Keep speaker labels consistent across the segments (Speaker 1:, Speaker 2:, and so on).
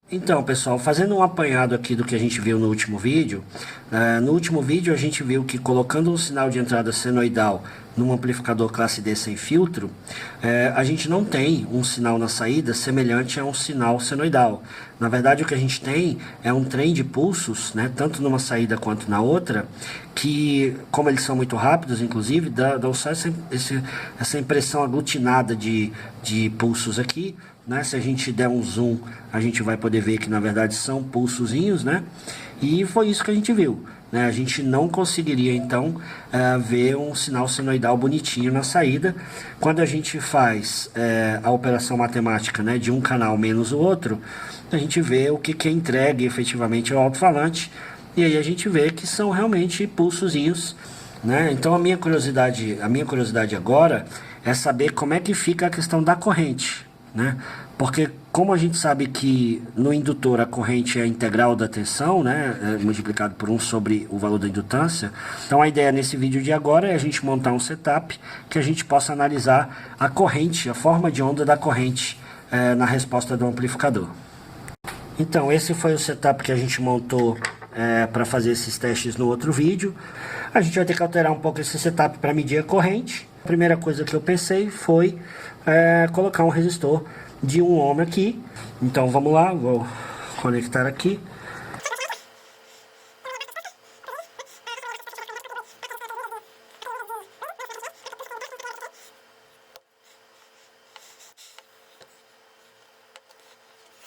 Speaker 1: Então, pessoal, fazendo um apanhado aqui do que a gente viu no último vídeo, no último vídeo a gente viu que colocando um sinal de entrada senoidal num amplificador classe D sem filtro, a gente não tem um sinal na saída semelhante a um sinal senoidal. Na verdade, o que a gente tem é um trem de pulsos, né, tanto numa saída quanto na outra, que, como eles são muito rápidos, inclusive, dão só essa impressão aglutinada de pulsos aqui. Né? Se a gente der um zoom, a gente vai poder ver que na verdade são pulsozinhos, né? E foi isso que a gente viu, né? A gente não conseguiria então ver um sinal senoidal bonitinho na saída. Quando a gente faz a operação matemática, né, de um canal menos o outro, a gente vê o que é entregue efetivamente ao alto-falante, e aí a gente vê que são realmente pulsozinhos, né? Então a minha curiosidade agora é saber como é que fica a questão da corrente. Né? Porque como a gente sabe que no indutor a corrente é a integral da tensão, né, multiplicado por 1 sobre o valor da indutância, então a ideia nesse vídeo de agora é a gente montar um setup que a gente possa analisar a corrente, a forma de onda da corrente na resposta do amplificador. Então esse foi o setup que a gente montou para fazer esses testes no outro vídeo. A gente vai ter que alterar um pouco esse setup para medir a corrente. A primeira coisa que eu pensei foi colocar um resistor de 1 ohm aqui. Então vamos lá, vou conectar aqui.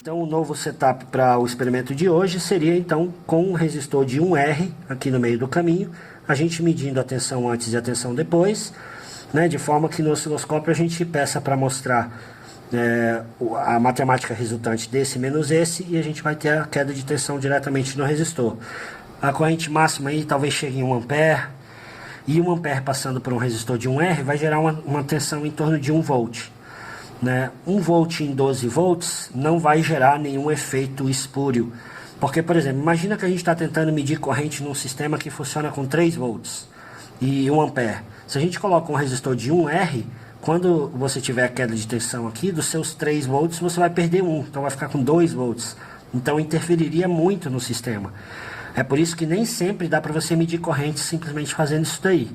Speaker 1: Então o novo setup para o experimento de hoje seria então com um resistor de 1R aqui no meio do caminho, a gente medindo a tensão antes e a tensão depois, né, de forma que no osciloscópio a gente peça para mostrar a matemática resultante desse menos esse, e a gente vai ter a queda de tensão diretamente no resistor. A corrente máxima aí talvez chegue em 1 ampere, e 1 ampere passando por um resistor de 1R vai gerar uma tensão em torno de 1 volt. Né? 1 volt em 12 volts não vai gerar nenhum efeito espúrio. Porque, por exemplo, imagina que a gente está tentando medir corrente num sistema que funciona com 3 volts e 1 ampere. Se a gente coloca um resistor de 1R, quando você tiver a queda de tensão aqui, dos seus 3 volts, você vai perder 1, então vai ficar com 2 volts. Então interferiria muito no sistema. É por isso que nem sempre dá para você medir corrente simplesmente fazendo isso daí.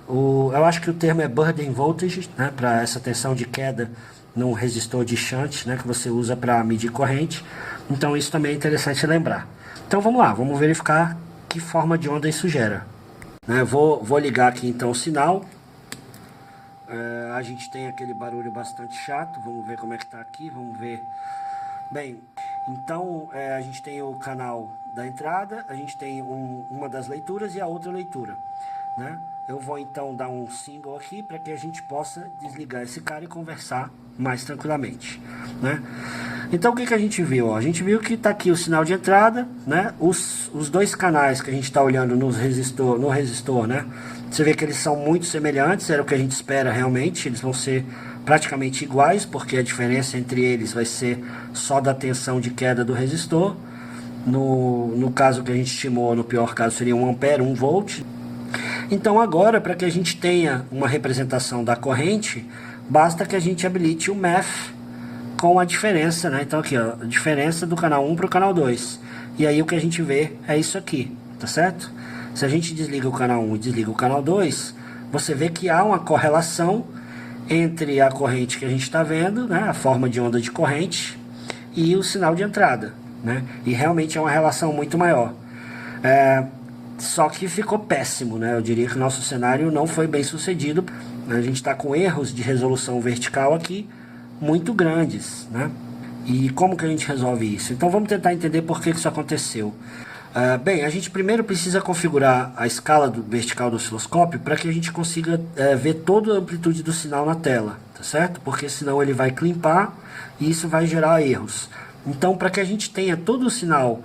Speaker 1: Eu acho que o termo é burden voltage, né, para essa tensão de queda num resistor de shunt, né, que você usa para medir corrente. Então isso também é interessante lembrar. Então vamos lá, vamos verificar que forma de onda isso gera. Vou ligar aqui então o sinal. A gente tem aquele barulho bastante chato. Vamos ver como é que está aqui, vamos ver. Bem, então a gente tem o canal da entrada, a gente tem uma das leituras e a outra leitura, né? Eu vou então dar um single aqui para que a gente possa desligar esse cara e conversar mais tranquilamente, né? Então o que a gente viu? A gente viu que está aqui o sinal de entrada, né? Os dois canais que a gente está olhando no resistor, né? Você vê que eles são muito semelhantes, era o que a gente espera realmente. Eles vão ser praticamente iguais, porque a diferença entre eles vai ser só da tensão de queda do resistor. No caso que a gente estimou, no pior caso seria 1 ampere, 1 volt. Então agora, para que a gente tenha uma representação da corrente, basta que a gente habilite o math com a diferença, né? Então aqui, ó, a diferença do canal 1 para o canal 2. E aí o que a gente vê é isso aqui, tá certo? Se a gente desliga o canal 1 e desliga o canal 2, você vê que há uma correlação entre a corrente que a gente está vendo, né, a forma de onda de corrente, e o sinal de entrada, né? E realmente é uma relação muito maior. Só que ficou péssimo, né? Eu diria que o nosso cenário não foi bem sucedido. A gente está com erros de resolução vertical aqui muito grandes, né? E como que a gente resolve isso? Então vamos tentar entender por que isso aconteceu. Bem, a gente primeiro precisa configurar a escala vertical do osciloscópio para que a gente consiga ver toda a amplitude do sinal na tela, tá certo? Porque senão ele vai climpar e isso vai gerar erros. Então, para que a gente tenha todo o sinal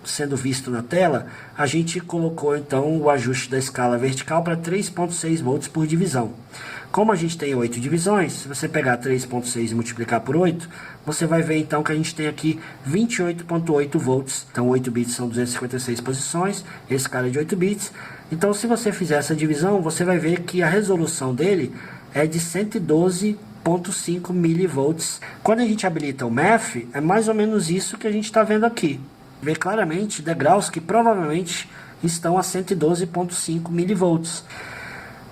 Speaker 1: sendo visto na tela, a gente colocou então o ajuste da escala vertical para 3.6 volts por divisão. Como a gente tem 8 divisões, se você pegar 3.6 e multiplicar por 8, você vai ver então que a gente tem aqui 28.8 volts. Então 8 bits são 256 posições, esse cara é de 8 bits. Então se você fizer essa divisão, você vai ver que a resolução dele é de 112 0,5 milivolts. Quando a gente habilita o MEF, é mais ou menos isso que a gente está vendo aqui. Vê claramente degraus que provavelmente estão a 112,5 milivolts.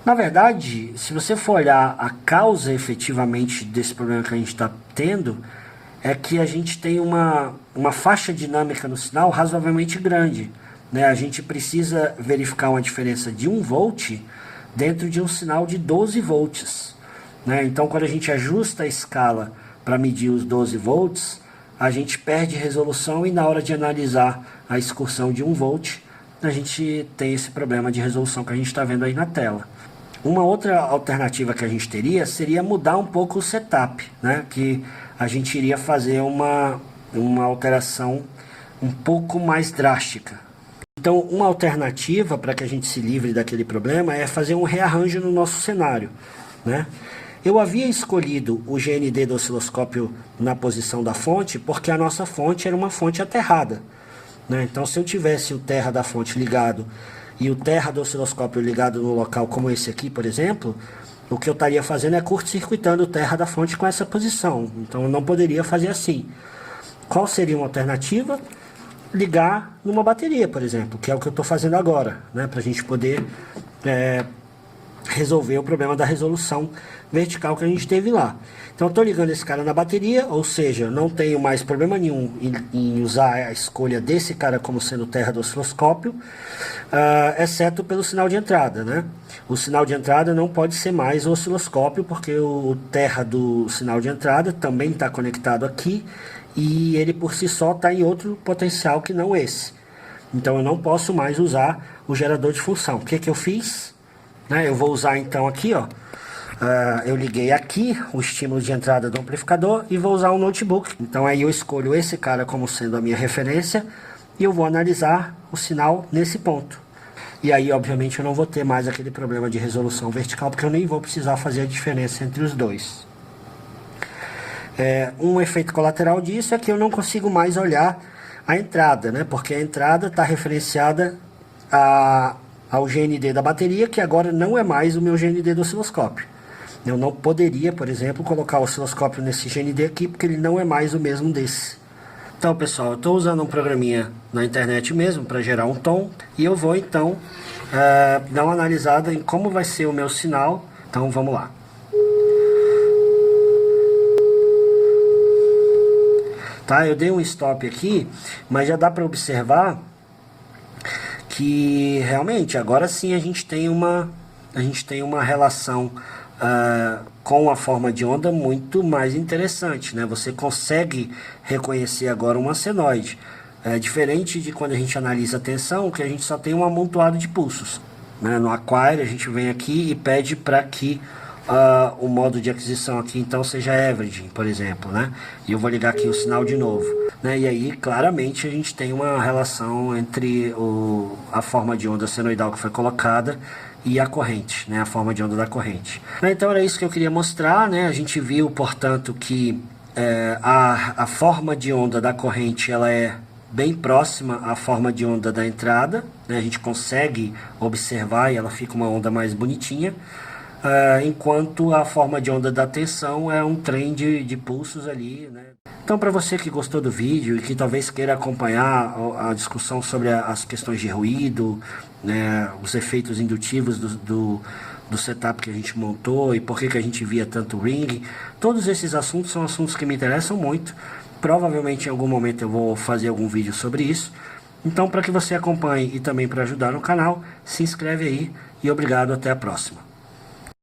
Speaker 1: Na verdade, se você for olhar a causa efetivamente desse problema que a gente está tendo, é que a gente tem uma faixa dinâmica no sinal razoavelmente grande, né? A gente precisa verificar uma diferença de 1 volt dentro de um sinal de 12 volts, né? Então, quando a gente ajusta a escala para medir os 12 volts, a gente perde resolução e na hora de analisar a excursão de 1 volt, a gente tem esse problema de resolução que a gente está vendo aí na tela. Uma outra alternativa que a gente teria seria mudar um pouco o setup, né? Que a gente iria fazer uma alteração um pouco mais drástica. Então, uma alternativa para que a gente se livre daquele problema é fazer um rearranjo no nosso cenário, né? Eu havia escolhido o GND do osciloscópio na posição da fonte porque a nossa fonte era uma fonte aterrada, né? Então, se eu tivesse o terra da fonte ligado e o terra do osciloscópio ligado no local como esse aqui, por exemplo, o que eu estaria fazendo é curto-circuitando o terra da fonte com essa posição. Então eu não poderia fazer assim. Qual seria uma alternativa? Ligar numa bateria, por exemplo, que é o que eu estou fazendo agora, né? Para a gente poder resolver o problema da resolução vertical que a gente teve lá. Então eu estou ligando esse cara na bateria, ou seja, não tenho mais problema nenhum em usar a escolha desse cara como sendo terra do osciloscópio, exceto pelo sinal de entrada, né? O sinal de entrada não pode ser mais o osciloscópio, porque o terra do sinal de entrada também está conectado aqui, e ele por si só está em outro potencial que não esse. Então eu não posso mais usar o gerador de função. O que que eu fiz? Eu vou usar então aqui, ó. Eu liguei aqui o estímulo de entrada do amplificador e vou usar um notebook. Então aí eu escolho esse cara como sendo a minha referência e eu vou analisar o sinal nesse ponto. E aí, obviamente, eu não vou ter mais aquele problema de resolução vertical, porque eu nem vou precisar fazer a diferença entre os dois. Um efeito colateral disso é que eu não consigo mais olhar a entrada, né? Porque a entrada está referenciada ao GND da bateria, que agora não é mais o meu GND do osciloscópio. Eu não poderia, por exemplo, colocar o osciloscópio nesse GND aqui, porque ele não é mais o mesmo desse. Então, pessoal, eu estou usando um programinha na internet mesmo para gerar um tom, e eu vou então dar uma analisada em como vai ser o meu sinal. Então vamos lá. Tá, eu dei um stop aqui, mas já dá para observar que realmente agora sim a gente tem uma relação com a forma de onda muito mais interessante, né? Você consegue reconhecer agora uma senoide. Diferente de quando a gente analisa a tensão, que a gente só tem um amontoado de pulsos, né? No Acquire a gente vem aqui e pede para que o modo de aquisição aqui então seja averaging, por exemplo, né? E eu vou ligar aqui o sinal de novo, né? E aí claramente a gente tem uma relação entre a forma de onda senoidal que foi colocada e a corrente, né? A forma de onda da corrente. Então era isso que eu queria mostrar, né? A gente viu, portanto, que a forma de onda da corrente ela é bem próxima à forma de onda da entrada, né? A gente consegue observar e ela fica uma onda mais bonitinha. Enquanto a forma de onda da tensão é um trem de pulsos ali, né? Então, para você que gostou do vídeo e que talvez queira acompanhar a discussão sobre as questões de ruído, né, os efeitos indutivos do setup que a gente montou e por que a gente via tanto ring, todos esses assuntos são assuntos que me interessam muito. Provavelmente em algum momento eu vou fazer algum vídeo sobre isso. Então, para que você acompanhe e também para ajudar no canal, se inscreve aí e obrigado, até a próxima.